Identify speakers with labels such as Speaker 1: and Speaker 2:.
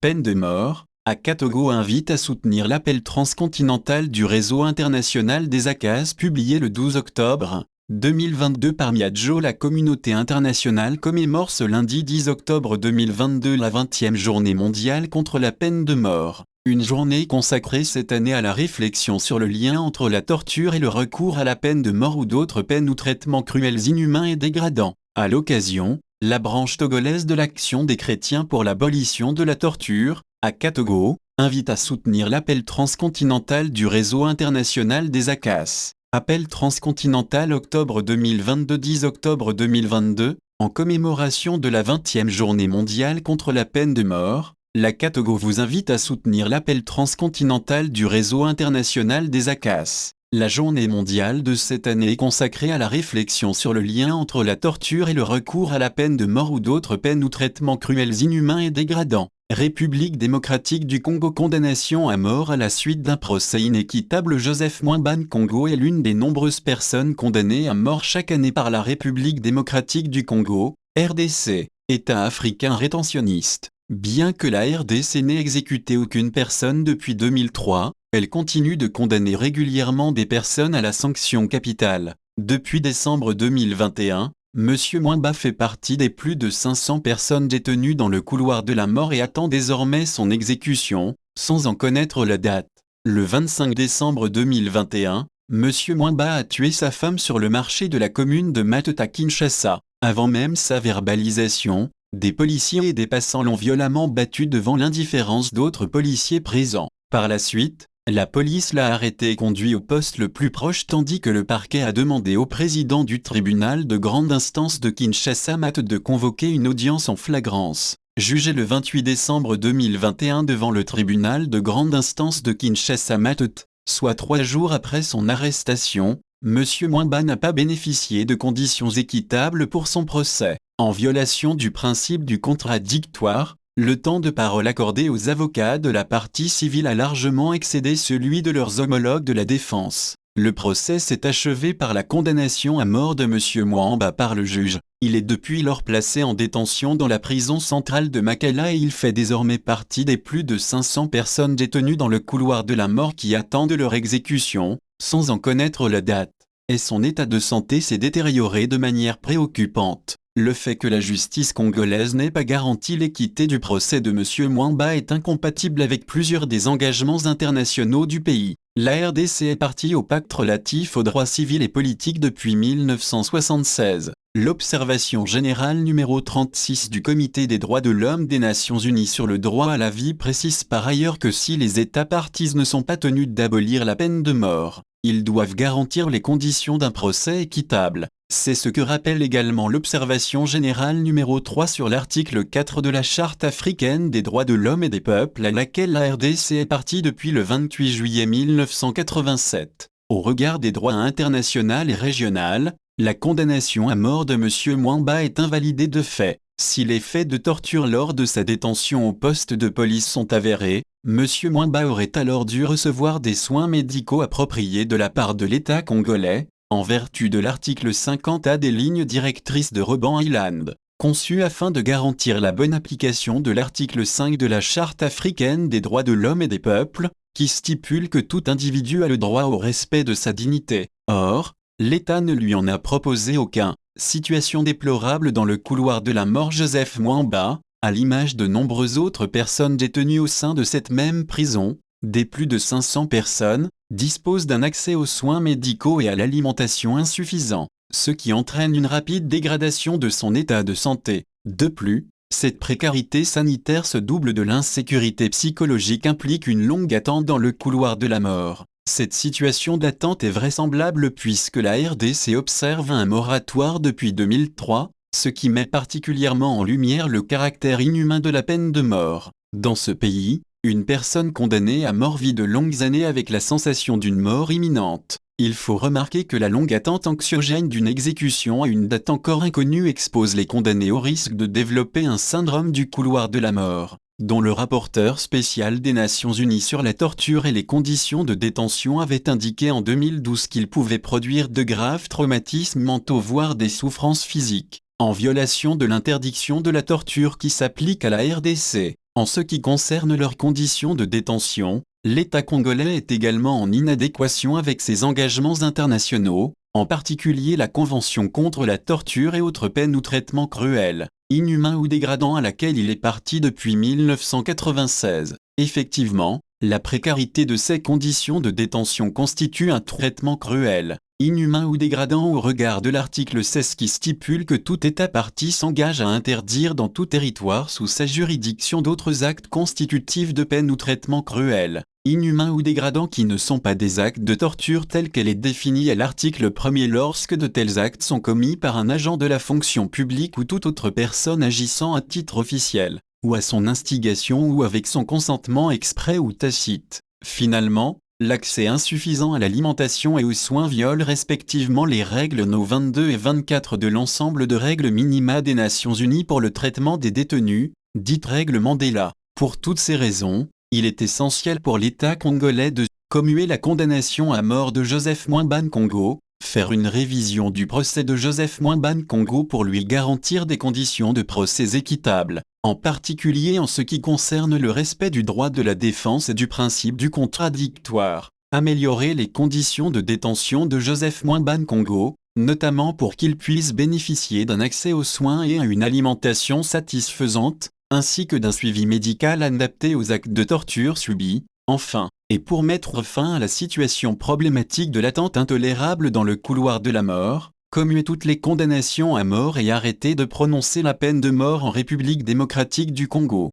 Speaker 1: Peine de mort, Akatogo invite à soutenir l'appel transcontinental du réseau international des ACAS publié le 12 octobre 2022 par Miadjo. La communauté internationale commémore ce lundi 10 octobre 2022 la 20e journée mondiale contre la peine de mort. Une journée consacrée cette année à la réflexion sur le lien entre la torture et le recours à la peine de mort ou d'autres peines ou traitements cruels, inhumains et dégradants. À l'occasion, la branche togolaise de l'Action des chrétiens pour l'abolition de la torture, Akatogo, invite à soutenir l'appel transcontinental du réseau international des ACAS. Appel transcontinental octobre 2022 10 octobre 2022, en commémoration de la 20e journée mondiale contre la peine de mort, l'Akatogo vous invite à soutenir l'appel transcontinental du réseau international des ACAS. La journée mondiale de cette année est consacrée à la réflexion sur le lien entre la torture et le recours à la peine de mort ou d'autres peines ou traitements cruels, inhumains et dégradants. République démocratique du Congo, condamnation à mort à la suite d'un procès inéquitable. Joseph Mwamba Nkongo est l'une des nombreuses personnes condamnées à mort chaque année par la République démocratique du Congo, RDC, État africain rétentionniste. Bien que la RDC n'ait exécuté aucune personne depuis 2003, elle continue de condamner régulièrement des personnes à la sanction capitale. Depuis décembre 2021, Monsieur Mwamba fait partie des plus de 500 personnes détenues dans le couloir de la mort et attend désormais son exécution, sans en connaître la date. Le 25 décembre 2021, Monsieur Mwamba a tué sa femme sur le marché de la commune de Mateta, Kinshasa. Avant même sa verbalisation, des policiers et des passants l'ont violemment battu devant l'indifférence d'autres policiers présents. Par la suite, la police l'a arrêté et conduit au poste le plus proche, tandis que le parquet a demandé au président du tribunal de grande instance de Kinshasa Matete de convoquer une audience en flagrance. Jugé le 28 décembre 2021 devant le tribunal de grande instance de Kinshasa Matete, soit 3 jours après son arrestation, Monsieur Mwamba n'a pas bénéficié de conditions équitables pour son procès. En violation du principe du contradictoire, le temps de parole accordé aux avocats de la partie civile a largement excédé celui de leurs homologues de la défense. Le procès s'est achevé par la condamnation à mort de M. Mwamba par le juge. Il est depuis lors placé en détention dans la prison centrale de Makala et il fait désormais partie des plus de 500 personnes détenues dans le couloir de la mort qui attendent leur exécution, sans en connaître la date. Et son état de santé s'est détérioré de manière préoccupante. Le fait que la justice congolaise n'ait pas garanti l'équité du procès de M. Mwamba est incompatible avec plusieurs des engagements internationaux du pays. La RDC est partie au pacte relatif aux droits civils et politiques depuis 1976. L'observation générale numéro 36 du Comité des droits de l'homme des Nations Unies sur le droit à la vie précise par ailleurs que si les États parties ne sont pas tenus d'abolir la peine de mort, ils doivent garantir les conditions d'un procès équitable. C'est ce que rappelle également l'observation générale numéro 3 sur l'article 4 de la Charte africaine des droits de l'homme et des peuples à laquelle la RDC est partie depuis le 28 juillet 1987. Au regard des droits internationaux et régionaux, la condamnation à mort de M. Mwamba est invalidée de fait. Si les faits de torture lors de sa détention au poste de police sont avérés, M. Mwamba aurait alors dû recevoir des soins médicaux appropriés de la part de l'État congolais, en vertu de l'article 50A des lignes directrices de Robben Island, conçues afin de garantir la bonne application de l'article 5 de la Charte africaine des droits de l'homme et des peuples, qui stipule que tout individu a le droit au respect de sa dignité. Or, l'État ne lui en a proposé aucun. Situation déplorable dans le couloir de la mort. Joseph Mwamba, à l'image de nombreuses autres personnes détenues au sein de cette même prison, des plus de 500 personnes, dispose d'un accès aux soins médicaux et à l'alimentation insuffisant, ce qui entraîne une rapide dégradation de son état de santé. De plus, cette précarité sanitaire se double de l'insécurité psychologique implique une longue attente dans le couloir de la mort. Cette situation d'attente est vraisemblable puisque la RDC observe un moratoire depuis 2003, ce qui met particulièrement en lumière le caractère inhumain de la peine de mort. Dans ce pays, une personne condamnée à mort vit de longues années avec la sensation d'une mort imminente. Il faut remarquer que la longue attente anxiogène d'une exécution à une date encore inconnue expose les condamnés au risque de développer un syndrome du couloir de la mort, dont le rapporteur spécial des Nations Unies sur la torture et les conditions de détention avait indiqué en 2012 qu'il pouvait produire de graves traumatismes mentaux voire des souffrances physiques, en violation de l'interdiction de la torture qui s'applique à la RDC. En ce qui concerne leurs conditions de détention, l'État congolais est également en inadéquation avec ses engagements internationaux, en particulier la Convention contre la torture et autres peines ou traitements cruels, inhumains ou dégradants à laquelle il est parti depuis 1996. Effectivement, la précarité de ces conditions de détention constitue un traitement cruel, inhumain ou dégradant au regard de l'article 16 qui stipule que tout État partie s'engage à interdire dans tout territoire sous sa juridiction d'autres actes constitutifs de peine ou traitements cruels, inhumains ou dégradants qui ne sont pas des actes de torture tels qu'elle est définie à l'article 1er lorsque de tels actes sont commis par un agent de la fonction publique ou toute autre personne agissant à titre officiel, ou à son instigation ou avec son consentement exprès ou tacite. Finalement, l'accès insuffisant à l'alimentation et aux soins viole respectivement les règles No 22 et 24 de l'ensemble de règles minima des Nations Unies pour le traitement des détenus, dites règles Mandela. Pour toutes ces raisons, il est essentiel pour l'État congolais de commuer la condamnation à mort de Joseph Mwamba Nkongo, faire une révision du procès de Joseph Mwamba Nkongo pour lui garantir des conditions de procès équitables, en particulier en ce qui concerne le respect du droit de la défense et du principe du contradictoire, améliorer les conditions de détention de Joseph Mwamba Nkongo, notamment pour qu'il puisse bénéficier d'un accès aux soins et à une alimentation satisfaisante, ainsi que d'un suivi médical adapté aux actes de torture subis, enfin, et pour mettre fin à la situation problématique de l'attente intolérable dans le couloir de la mort, commuer toutes les condamnations à mort et arrêter de prononcer la peine de mort en République démocratique du Congo.